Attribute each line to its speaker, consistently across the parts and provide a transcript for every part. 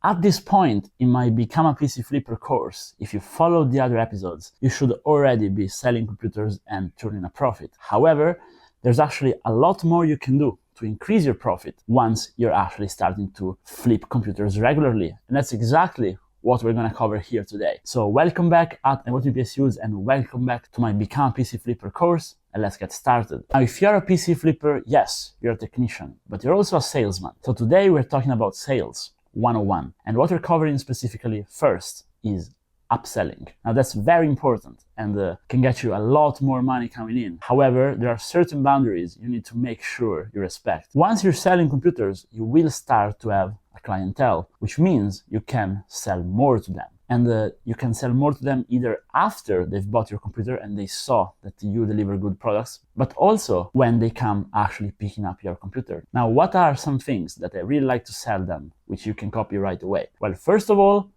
Speaker 1: At this point in my Become a PC Flipper course, if you followed the other episodes, you should already be selling computers and turning a profit. However, there's actually a lot more you can do to increase your profit once you're actually starting to flip computers regularly. And that's exactly what we're going to cover here today. So welcome back at ImWateringPSUs and welcome back to my Become a PC Flipper course, and let's get started. Now, if you're a PC flipper, yes, you're a technician, but you're also a salesman. So today we're talking about sales 101. And what we're covering specifically first is upselling. Now that's very important and can get you a lot more money coming in. However, there are certain boundaries you need to make sure you respect. Once you're selling computers, you will start to have a clientele, which means you can sell more to them. And you can sell more to them either after they've bought your computer and they saw that you deliver good products, but also when they come actually picking up your computer. Now, what are some things that I really like to sell them, which you can copy right away? Well, first of all,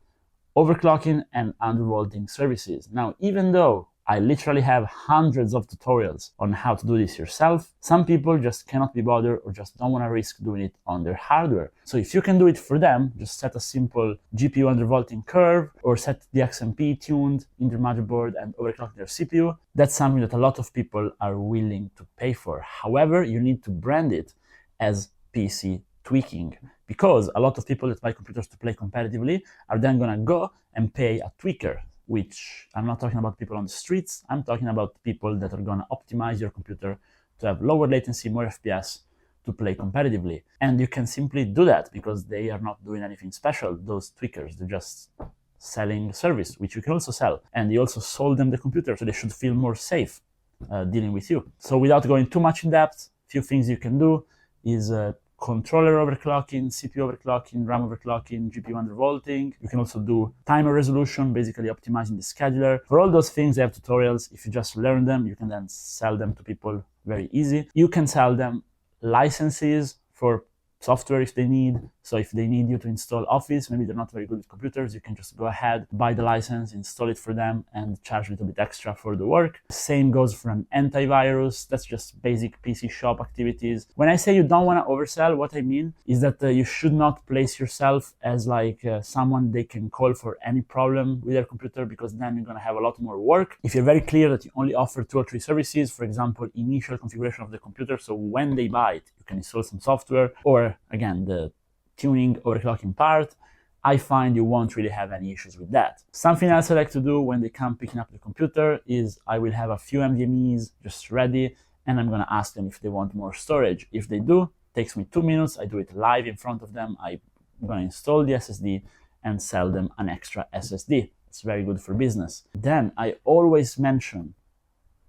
Speaker 1: overclocking and undervolting services. Now, even though I literally have hundreds of tutorials on how to do this yourself, some people just cannot be bothered or just don't want to risk doing it on their hardware. So if you can do it for them, just set a simple GPU undervolting curve or set the XMP tuned in their motherboard and overclock their CPU. That's something that a lot of people are willing to pay for. However, you need to brand it as PC tweaking, because a lot of people that buy computers to play competitively are then going to go and pay a tweaker, which I'm not talking about people on the streets. I'm talking about people that are going to optimize your computer to have lower latency, more FPS, to play competitively. And you can simply do that because they are not doing anything special, those tweakers. They're just selling service, which you can also sell. And you also sold them the computer, so they should feel more safe dealing with you. So without going too much in depth, a few things you can do is controller overclocking, CPU overclocking, RAM overclocking, GPU undervolting. You can also do timer resolution, basically optimizing the scheduler. For all those things, I have tutorials. If you just learn them, you can then sell them to people very easy. You can sell them licenses for software if they need. So if they need you to install Office, maybe they're not very good with computers, you can just go ahead, buy the license, install it for them, and charge a little bit extra for the work. Same goes for an antivirus. That's just basic PC shop activities. When I say you don't want to oversell, what I mean is that you should not place yourself as like someone they can call for any problem with their computer, because then you're going to have a lot more work. If you're very clear that you only offer 2 or 3 services, for example, initial configuration of the computer, so when they buy it, you can install some software, or again, the tuning, overclocking part, I find you won't really have any issues with that. Something else I like to do when they come picking up the computer is I will have a few NVMEs just ready, and I'm going to ask them if they want more storage. If they do, it takes me 2 minutes. I do it live in front of them. I'm going to install the SSD and sell them an extra SSD. It's very good for business. Then I always mention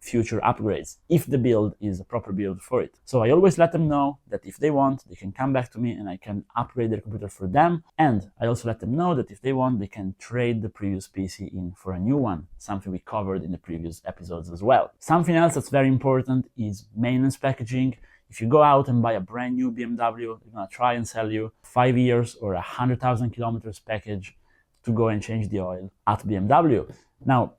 Speaker 1: future upgrades if the build is a proper build for it. So I always let them know that if they want, they can come back to me and I can upgrade their computer for them. And I also let them know that if they want, they can trade the previous PC in for a new one, something we covered in the previous episodes as well. Something else that's very important is maintenance packaging. If you go out and buy a brand new BMW, they're gonna try and sell you 5 years or 100,000 kilometers package to go and change the oil at BMW. Now,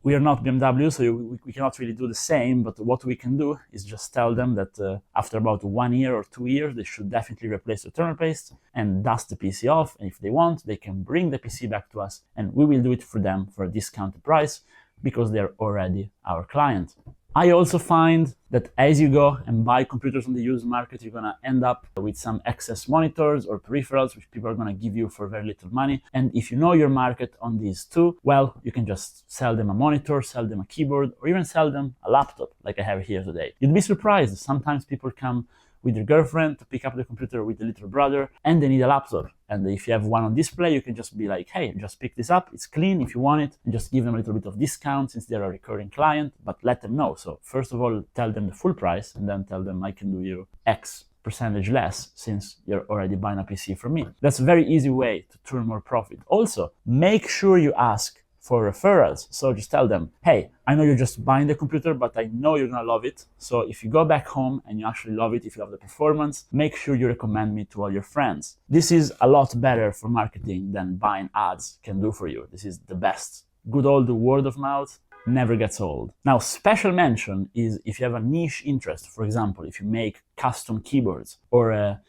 Speaker 1: we are not BMW, so we cannot really do the same, but what we can do is just tell them that after about 1 year or 2 years, they should definitely replace the thermal paste and dust the PC off. And if they want, they can bring the PC back to us and we will do it for them for a discounted price because they're already our client. I also find that as you go and buy computers on the used market, you're gonna end up with some excess monitors or peripherals, which people are gonna give you for very little money. And if you know your market on these two, well, you can just sell them a monitor, sell them a keyboard, or even sell them a laptop like I have here today. You'd be surprised. Sometimes people come with your girlfriend to pick up the computer with the little brother and they need a laptop. And if you have one on display, you can just be like, hey, just pick this up. It's clean if you want it, and just give them a little bit of discount since they're a recurring client, but let them know. So first of all, tell them the full price and then tell them I can do you X percentage less since you're already buying a PC from me. That's a very easy way to turn more profit. Also, make sure you ask for referrals. So just tell them, hey, I know you're just buying the computer, but I know you're gonna love it. So if you go back home and you actually love it, if you love the performance, make sure you recommend me to all your friends. This is a lot better for marketing than buying ads can do for you. This is the best. Good old word of mouth never gets old. Now, special mention is if you have a niche interest. For example, if you make custom keyboards, or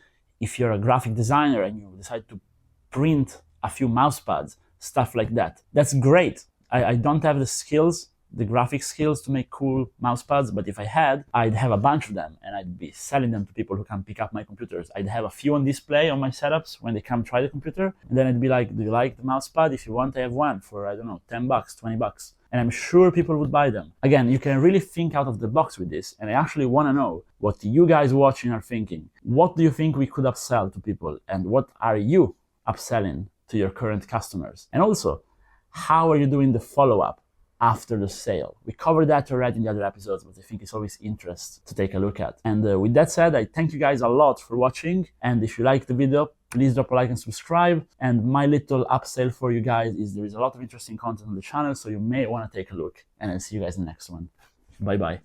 Speaker 1: if you're a graphic designer and you decide to print a few mouse pads, stuff like that. That's great. I don't have the skills, the graphic skills to make cool mouse pads, but if I had, I'd have a bunch of them and I'd be selling them to people who come pick up my computers. I'd have a few on display on my setups when they come try the computer, and then I'd be like, do you like the mouse pad? If you want, I have one for, I don't know, 10 bucks, 20 bucks. And I'm sure people would buy them. Again, you can really think out of the box with this, and I actually want to know what you guys watching are thinking. What do you think we could upsell to people, and what are you upselling to your current customers? And also, how are you doing the follow-up after the sale? We covered that already in the other episodes, but I think it's always interesting to take a look at. And with that said, I thank you guys a lot for watching. And if you liked the video, please drop a like and subscribe. And my little upsell for you guys is there is a lot of interesting content on the channel, so you may want to take a look. And I'll see you guys in the next one. Bye-bye.